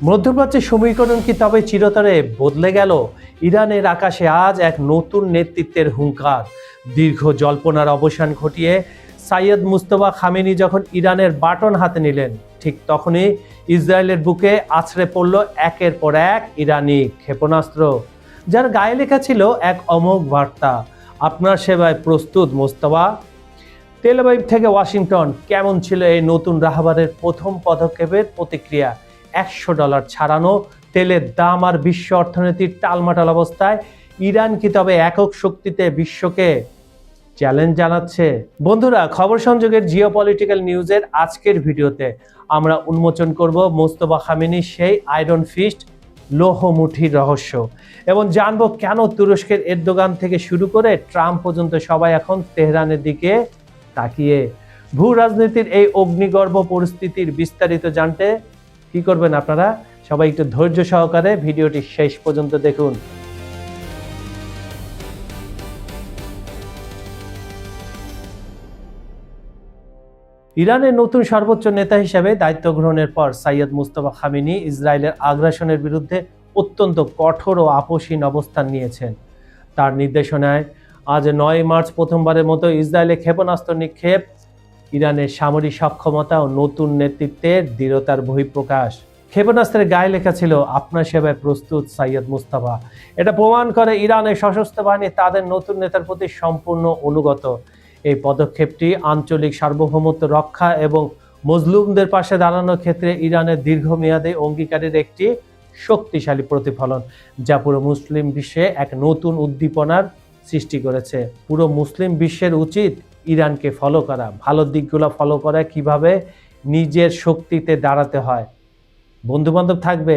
মধ্যপ্রাচ্যের সমীকরণ কি তবে চিরতরে বদলে গেল? ইরানের আকাশে আজ এক নতুন নেতৃত্বের হুঙ্কার। দীর্ঘ জল্পনার অবসান ঘটিয়ে সাইয়দ মুজতবা খামেনি যখন ইরানের বাটন হাতে নিলেন, ঠিক তখনই ইসরায়েলের বুকে আছড়ে পড়ল একের পর এক ইরানি ক্ষেপণাস্ত্র, যার গায়ে লেখা ছিল এক অমোঘ বার্তা: আপনার সেবায় প্রস্তুত মোস্তফা। তেল আবিব থেকে ওয়াশিংটন, কেমন ছিল এই নতুন রাহবারের প্রথম পদক্ষেপের প্রতিক্রিয়া? $100 ছাড়ানো তেলের দাম আর বিশ্ব অর্থনীতির টালমাটাল অবস্থায় ইরান কি তবে একক শক্তিতে বিশ্বকে চ্যালেঞ্জ জানাচ্ছে? বন্ধুরা, খবর সংযোগের জিওপলিটিক্যাল নিউজের আজকের ভিডিওতে আমরা উন্মোচন করব মোস্তফা খামেনির সেই আয়রন ফিস্ট লৌহমুঠির রহস্য এবং জানবো কেন তুরস্কের এরদোগান থেকে শুরু করে ট্রাম্প পর্যন্ত সবাই এখন তেহরানের দিকে তাকিয়ে। ভূ রাজনীতির এই অগ্নিগর্ভ পরিস্থিতির বিস্তারিত জানতে কি করবেন আপনারা? সবাই একটু ধৈর্য সহকারে ভিডিওটি শেষ পর্যন্ত দেখুন। ইরানের নতুন সর্বোচ্চ নেতা হিসেবে দায়িত্ব গ্রহণের পর সাইয়দ মুজতবা খামেনি ইসরায়েলের আগ্রাসনের বিরুদ্ধে অত্যন্ত কঠোর ও আপোষহীন অবস্থান নিয়েছেন। তার নির্দেশনায় আজ 9 মার্চ প্রথমবারের মতো ইসরায়েলে ক্ষেপণাস্ত্র নিক্ষেপ ইরানের সামরিক সক্ষমতা ও নতুন নেতৃত্বের দৃঢ়তার বহিঃপ্রকাশ। ক্ষেপণাস্ত্রের গায়ে লেখা ছিল আপনার সেবায় প্রস্তুত সাইয়দ মুজতবা। এটা প্রমাণ করে ইরানের সশস্ত্র বাহিনী তাদের নতুন নেতার প্রতি সম্পূর্ণ অনুগত। এই পদক্ষেপটি আঞ্চলিক সার্বভৌমত্ব রক্ষা এবং মজলুমদের পাশে দাঁড়ানোর ক্ষেত্রে ইরানের দীর্ঘমেয়াদী অঙ্গীকারের একটি শক্তিশালী প্রতিফলন, যা পুরো মুসলিম বিশ্বে এক নতুন উদ্দীপনার সৃষ্টি করেছে। পুরো মুসলিম বিশ্বের উচিত ইরানকে ফলো করা, ভালো দিকগুলো ফলো করা, কিভাবে নিজের শক্তিতে দাঁড়াতে হয়। বন্ধু বান্ধব থাকবে,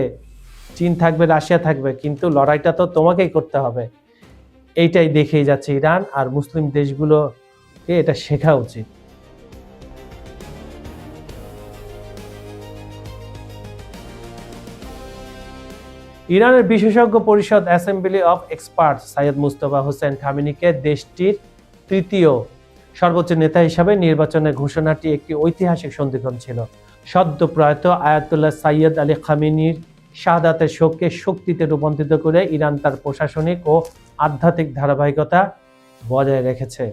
চীন থাকবে, রাশিয়া থাকবে, কিন্তু লড়াইটা তো তোমাকেই করতে হবে। এইটাই দেখেই যাচ্ছে ইরান, আর মুসলিম দেশগুলোকে এটা শেখা উচিত। ইরানের বিশেষজ্ঞ পরিষদ assembly of experts Sayyid Mojtaba Hossein খামেনিকে দেশটির তৃতীয় সর্বোচ্চ নেতা হিসাবে নির্বাচনের ঘোষণাটি একটি ঐতিহাসিক সন্ধিক্ষণ ছিল। সদ্য প্রয়াত আয়াতুল্লাহ সাইয়দ আলী খামেনির শাহাদাতের শোককে শক্তিতে রূপান্তরিত করে ইরান তার প্রশাসনিক ও আধ্যাত্মিক ধারাবাহিকতা বজায় রেখেছে।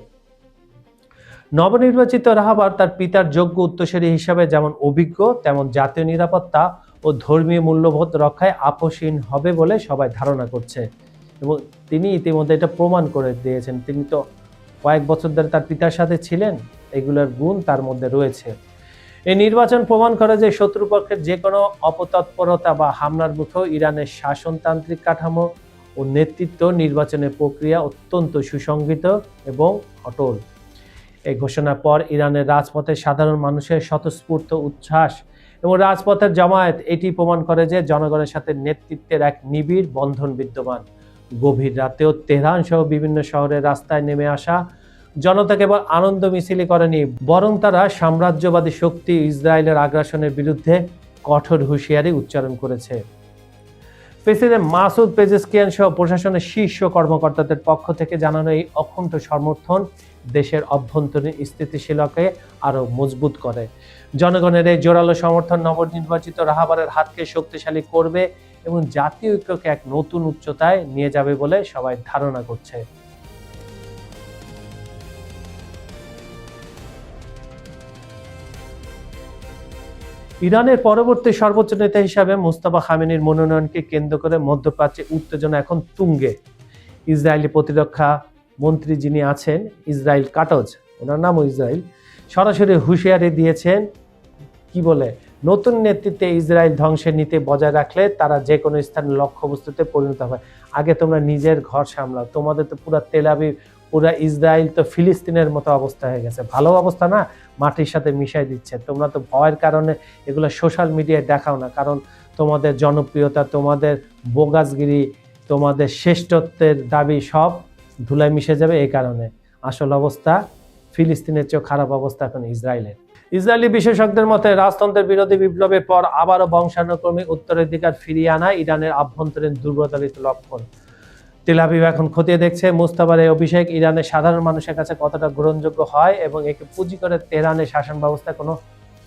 নবনির্বাচিত রাহবার তার পিতার যোগ্য উত্তরসূরি হিসাবে যেমন অভিজ্ঞ, তেমন জাতীয় নিরাপত্তা ও ধর্মীয় মূল্যবোধ রক্ষায় আপোষহীন হবে বলে সবাই ধারণা করছে, এবং তিনি ইতিমধ্যে এটা প্রমাণ করে দিয়েছেন। তিনি তো কয়েক বছর ধরে তার পিতার সাথে ছিলেন, এগুলোর গুণ তার মধ্যে রয়েছে। এই নির্বাচন প্রমাণ করে যে শত্রুপক্ষের যে কোনো অপতৎপরতা বা হামলার মুখেও ইরানের শাসনতান্ত্রিক কাঠামো ও নেতৃত্ব নির্বাচনের প্রক্রিয়া অত্যন্ত সুসংগঠিত এবং অটল। এই ঘোষণার পর ইরানের রাজপথে সাধারণ মানুষের স্বতঃস্ফূর্ত উচ্ছ্বাস এবং রাজপথের জমায়েত এটি প্রমাণ করে যে জনগণের সাথে নেতৃত্বের এক নিবিড় বন্ধন বিদ্যমান। গভীর রাতেও তেহরান সহ বিভিন্ন শহরের রাস্তায় নেমে আসা জনতা কেবল আনন্দ মিছিলই করেনি, বরং তারা সাম্রাজ্যবাদী শক্তি ইসরায়েলের আগ্রাসনের বিরুদ্ধে কঠোর হুঁশিয়ারি উচ্চারণ করেছে। প্রেসিডেন্ট মাসুদ পেজেশকিয়ান সহ প্রশাসনের শীর্ষ কর্মকর্তাদের পক্ষ থেকে জানানো এই অকুণ্ঠ সমর্থন দেশের অভ্যন্তরীণ স্থিতিশীলতাকে আরও মজবুত করে। জনগণের এই জোরালো সমর্থন নবনির্বাচিত রাহবারের হাতকে শক্তিশালী করবে এবং জাতীয় ঐক্যকে এক নতুন উচ্চতায় নিয়ে যাবে বলে সবাই ধারণা করছে। ইরানের পরবর্তী সর্বোচ্চ নেতা হিসাবে মুজতবা খামেনির মনোনয়নকে কেন্দ্র করে মধ্যপ্রাচ্যে উত্তেজনা এখন তুঙ্গে। ইসরায়েলি প্রতিরক্ষা মন্ত্রী যিনি আছেন, ইসরায়েল কাটজ, ওনার নামও ইসরায়েল, সরাসরি হুঁশিয়ারি দিয়েছেন, কি বলে, নতুন নেতৃত্বে ইসরায়েল ধ্বংসের নীতি বজায় রাখলে তারা যে কোনো স্থানের লক্ষ্যবস্তুতে পরিণত হবে। আগে তোমরা নিজের ঘর সামলাও, তোমাদের তো পুরা তেল আবিব, পুরা ইসরায়েল তো ফিলিস্তিনের মতো অবস্থা হয়ে গেছে। ভালো অবস্থা না, মাটির সাথে মিশাই দিচ্ছে। তোমরা তো ভয়ের কারণে এগুলো সোশ্যাল মিডিয়ায় দেখাও না, কারণ তোমাদের জনপ্রিয়তা, তোমাদের বোগাসগিরি, তোমাদের শ্রেষ্ঠত্বের দাবি সব ধুলায় মিশে যাবে। এই কারণে আসল অবস্থা ফিলিস্তিনের চেয়েও খারাপ অবস্থা এখন ইসরায়েলের। ইসরায়েলি বিশেষজ্ঞদের মতে রাজতন্ত্রের বিরোধী বিপ্লবের পর আবারও বংশানুক্রমিক উত্তরাধিকার ফিরিয়ে আনা ইরানের আভ্যন্তরীণ দুর্বলতার লক্ষণ। তেল আবিব এখন খতিয়ে দেখছে মুজতবার এই অভিষেক ইরানের সাধারণ মানুষের কাছে কতটা গ্রহণযোগ্য হয় এবং একে পুঁজি করে তেহরানের শাসন ব্যবস্থায় কোনো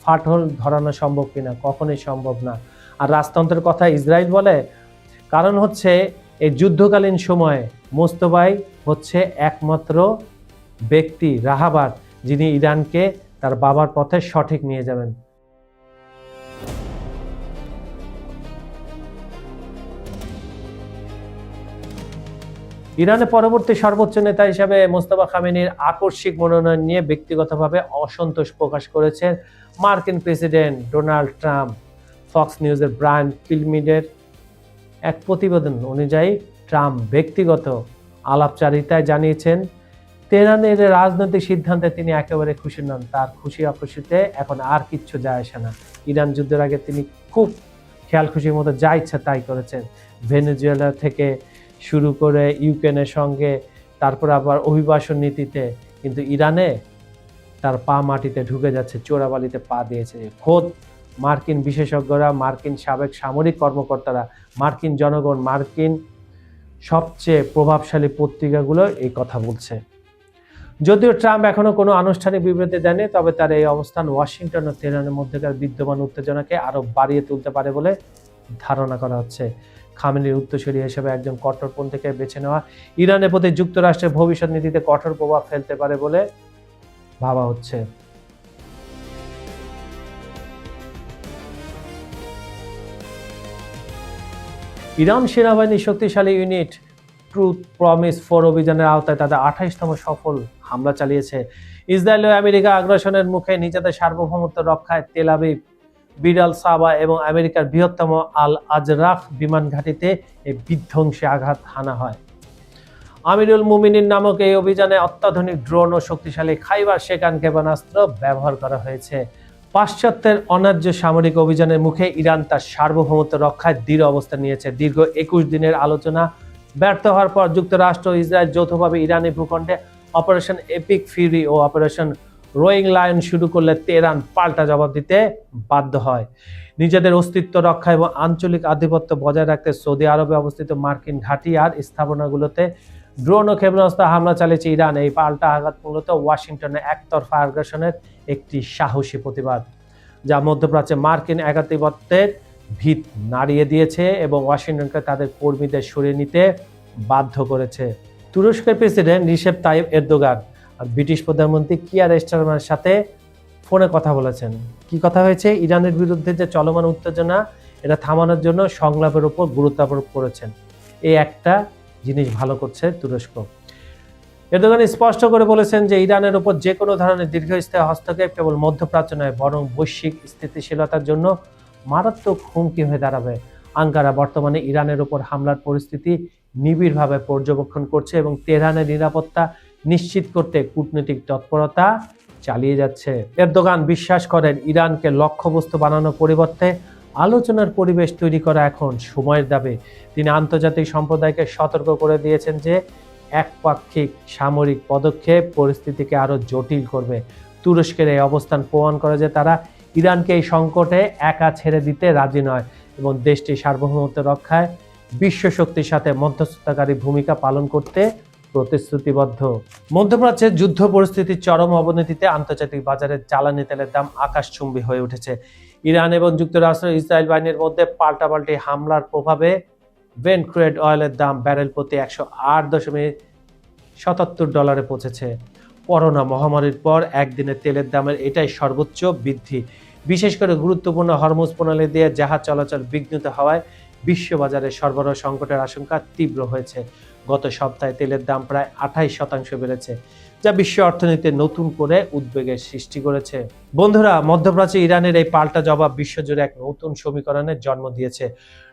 ফাটল ধরানো সম্ভব কিনা। কখনোই সম্ভব না। আর রাজতন্ত্রের কথা ইসরায়েল বলে, কারণ হচ্ছে এই যুদ্ধকালীন সময়ে মোস্তফাই হচ্ছে একমাত্র ব্যক্তি রাহাবার যিনি ইরানকে তার বাবার পথে সঠিক নিয়ে যাবেন। ইরানের পরবর্তী সর্বোচ্চ নেতা হিসেবে মোস্তফা খামেনির আকস্মিক মনোনয়ন নিয়ে ব্যক্তিগতভাবে অসন্তোষ প্রকাশ করেছেন মার্কিন প্রেসিডেন্ট ডোনাল্ড ট্রাম্প। ফক্স নিউজের ব্রায়ান কিলমিডের এক প্রতিবেদন অনুযায়ী ট্রাম্প ব্যক্তিগত আলাপচারিতায় জানিয়েছেন, তেহরানের রাজনৈতিক সিদ্ধান্তে তিনি একেবারে খুশি নন। তার খুশি অখুশিতে এখন আর কিচ্ছু যায় আসে না। ইরান যুদ্ধের আগে তিনি খুব খেয়াল খুশির মতো যা ইচ্ছা তাই করেছেন, ভেনেজুয়েলা থেকে শুরু করে ইউক্রেনের সঙ্গে, তারপর আবার অভিবাসন নীতিতে। কিন্তু ইরানে তার পা মাটিতে ঢুকে যাচ্ছে, চোরাবালিতে পা দিয়েছে। খোদ মার্কিন বিশেষজ্ঞরা, মার্কিন সাবেক সামরিক কর্মকর্তারা, মার্কিন জনগণ, মার্কিন সবচেয়ে প্রভাবশালী পত্রিকাগুলো এই কথা বলছে। যদিও ট্রাম্প এখনো কোনো আনুষ্ঠানিক বিবৃতি দেয়নি, তবে তার এই অবস্থান ওয়াশিংটন ও তেহরানের মধ্যকার বিদ্যমান উত্তেজনাকে আরো বাড়িয়ে তুলতে পারে বলে ধারণা করা হচ্ছে। খামেনির উত্তরসূরি হিসেবে একজন কট্টরপন্থীকে বেছে নেওয়া ইরানের প্রতি যুক্তরাষ্ট্রের ভবিষ্যৎ নীতিতে কঠোর প্রভাব ফেলতে পারে বলে ভাবা হচ্ছে। ইরান সেনাবাহিনীর শক্তিশালী ইউনিট ট্রুথ প্রমিস 4 অভিযানের আওতায় তাদের 28তম সফল হামলা চালিয়েছে। ইসরায়েল ও আমেরিকা আগ্রাসনের মুখে নিজেদের সার্বভৌমত্ব রক্ষায় তেল আবিব, বিরাল সাবা এবং আমেরিকার বৃহত্তম আল আজরাফ বিমান ঘাঁটিতে এই বিধ্বংসী আঘাত হানা হয়। আমিরুল মুমিনিন নামক এই অভিযানে অত্যাধুনিক ড্রোন ও শক্তিশালী খাইবার শেকান ক্ষেপণাস্ত্র ব্যবহার করা হয়েছে। পাশ্চাত্যের অন্যায্য সামরিক অভিযানের মুখে ইরান তার সার্বভৌমত্ব রক্ষায় দৃঢ় অবস্থান নিয়েছে। দীর্ঘ 21 দিনের আলোচনা ব্যর্থ হওয়ার পর যুক্তরাষ্ট্র ও ইসরায়েল যৌথভাবে ইরানি ভূখণ্ডে অপারেশন এপিক ফিউরি ও অপারেশন রোয়িং লায়ন শুরু করলে তেহরান পাল্টা জবাব দিতে বাধ্য হয়। নিজেদের অস্তিত্ব রক্ষা এবং আঞ্চলিক আধিপত্য বজায় রাখতে সৌদি আরবে অবস্থিত মার্কিন ঘাঁটি আর স্থাপনাগুলোতে ড্রোন ও ক্ষেপণাস্ত্র হামলা চালিয়েছে ইরান। এই পাল্টা আঘাত মূলত ওয়াশিংটনের একতরফা আগ্রাসনের একটি সাহসী প্রতিবাদ, যা মধ্যপ্রাচ্যে মার্কিন একাধিপত্যের ভিত নাড়িয়ে দিয়েছে এবং ওয়াশিংটনকে তাদের কর্মীদের সরিয়ে নিতে বাধ্য করেছে। তুরস্কের প্রেসিডেন্ট রিসেপ তাইপ এরদোগান আর ব্রিটিশ প্রধানমন্ত্রী কিয়ার স্টারমারের সাথে ফোনে কথা বলেছেন। কি কথা হয়েছে? ইরানের বিরুদ্ধে যে চলমান উত্তেজনা, এটা থামানোর জন্য সংলাপের উপর গুরুত্ব আরোপ করেছেন। এই একটা জিনিস ভালো করছে তুরস্ক। এরদোগান স্পষ্ট করে বলেছেন যে ইরানের উপর যে কোনো ধরনের দীর্ঘস্থায়ী হস্তক্ষেপ কেবল মধ্যপ্রাচ্য নয়, বরং বৈশ্বিক স্থিতিশীলতার জন্য মারাত্মক হুমকি হয়ে দাঁড়াবে। আঙ্কারা বর্তমানে ইরানের উপর হামলার পরিস্থিতি নিবিড়ভাবে পর্যবেক্ষণ করছে এবং তেহরানের নিরাপত্তা নিশ্চিত করতে কূটনৈতিক তৎপরতা চালিয়ে যাচ্ছে। এরদোগান বিশ্বাস করেন ইরানকে লক্ষ্যবস্তু বানানোর পরিবর্তে আলোচনার পরিবেশ তৈরি করা এখন সময়ের দাবি। তিনি আন্তর্জাতিক সম্প্রদায়কে সতর্ক করে দিয়েছেন যে একপাক্ষিক সামরিক পদক্ষেপ পরিস্থিতিকে আরো জটিল করবে। তুরস্কের এই অবস্থান প্রমাণ করে যে তারা ইরানকে এই সংকটে একা ছেড়ে দিতে রাজি নয় এবং দেশটির সার্বভৌমত্ব রক্ষায় বিশ্ব শক্তির সাথে মধ্যস্থতাকারী ভূমিকা পালন করতে প্রতিশ্রুতিবদ্ধ। মধ্যপ্রাচ্যের যুদ্ধ পরিস্থিতির চরম অবনতিতে আন্তর্জাতিক বাজারে জ্বালানি তেলের দাম আকাশচুম্বী হয়ে উঠেছে। ইরান এবং যুক্তরাষ্ট্র ইসরায়েল বাহিনীর মধ্যে পাল্টাপাল্টি হামলার প্রভাবে ব্রেন্ট ক্রুড অয়েলের দাম ব্যারেল প্রতি $108.77 পৌঁছেছে। করোনা মহামারীর পর একদিনে তেলের দামের এটাই সর্বোচ্চ বৃদ্ধি। বিশেষ করে গুরুত্বপূর্ণ হরমুজ প্রণালী দিয়ে জাহাজ চলাচল বিঘ্নিত হওয়ায় বিশ্ববাজারে সরবরাহ সংকটের আশঙ্কা তীব্র হয়েছে। গত সপ্তাহে তেলের দাম প্রায় 28% বেড়েছে, যা বিশ্ব অর্থনীতিতে নতুন করে উদ্বেগের সৃষ্টি করেছে। বন্ধুরা, মধ্যপ্রাচ্যে ইরানের এই পাল্টা জবাব বিশ্বজুড়ে এক নতুন সমীকরণের জন্ম দিয়েছে।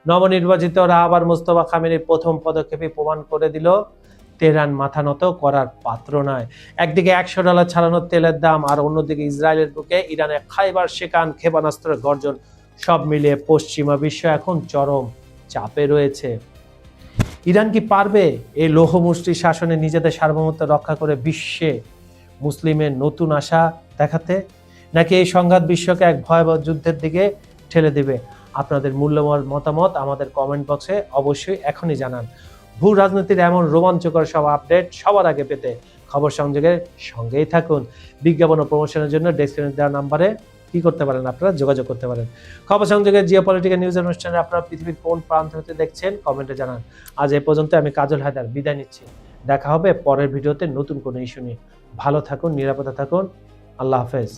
নবনির্বাচিত রাহাবার মোস্তফা খামেনির প্রথম পদক্ষেপই প্রমাণ করে দিল তেহরান মাথা নত করার পাত্র নয়। একদিকে $100 ছাড়ানোর তেলের দাম, আর অন্যদিকে ইসরায়েলের বুকে ইরানের খাইবার শেকান ক্ষেপণাস্ত্রের গর্জন। সব মিলিয়ে পশ্চিমা বিশ্ব এখন চরম চাপে রয়েছে। ইরান কি পারবে এই লৌহমুষ্টির শাসনে নিজেদের সার্বভৌমত্ব রক্ষা করে বিশ্বে মুসলিমের নতুন আশা দেখাতে, নাকি এই সংঘাত বিশ্বকে এক ভয়াবহ যুদ্ধের দিকে ঠেলে দেবে? আপনাদের মূল্যবান মতামত আমাদের কমেন্ট বক্সে অবশ্যই এখনই জানান। ভূ রাজনীতির এমন রোমাঞ্চকর সব আপডেট সবার আগে পেতে খবর সংযোগের সঙ্গেই থাকুন। বিজ্ঞাপন ও প্রমোশনের জন্য ডেসক্রিপশনে দেওয়া নাম্বারে কি করতে পারেন, আপনারা যোগাযোগ করতে পারেন। খবর সংযোগের জিওপলিটিক্যাল নিউজ অনুষ্ঠানে আপনারা পৃথিবীর কোন প্রান্ত হতে দেখছেন কমেন্টে জানান। আজ এ পর্যন্ত, আমি কাজল হায়দার বিদায় নিচ্ছি। দেখা হবে পরের ভিডিওতে নতুন কোনো ইস্যু নিয়ে। ভালো থাকুন, নিরাপদে থাকুন। আল্লাহ হাফেজ।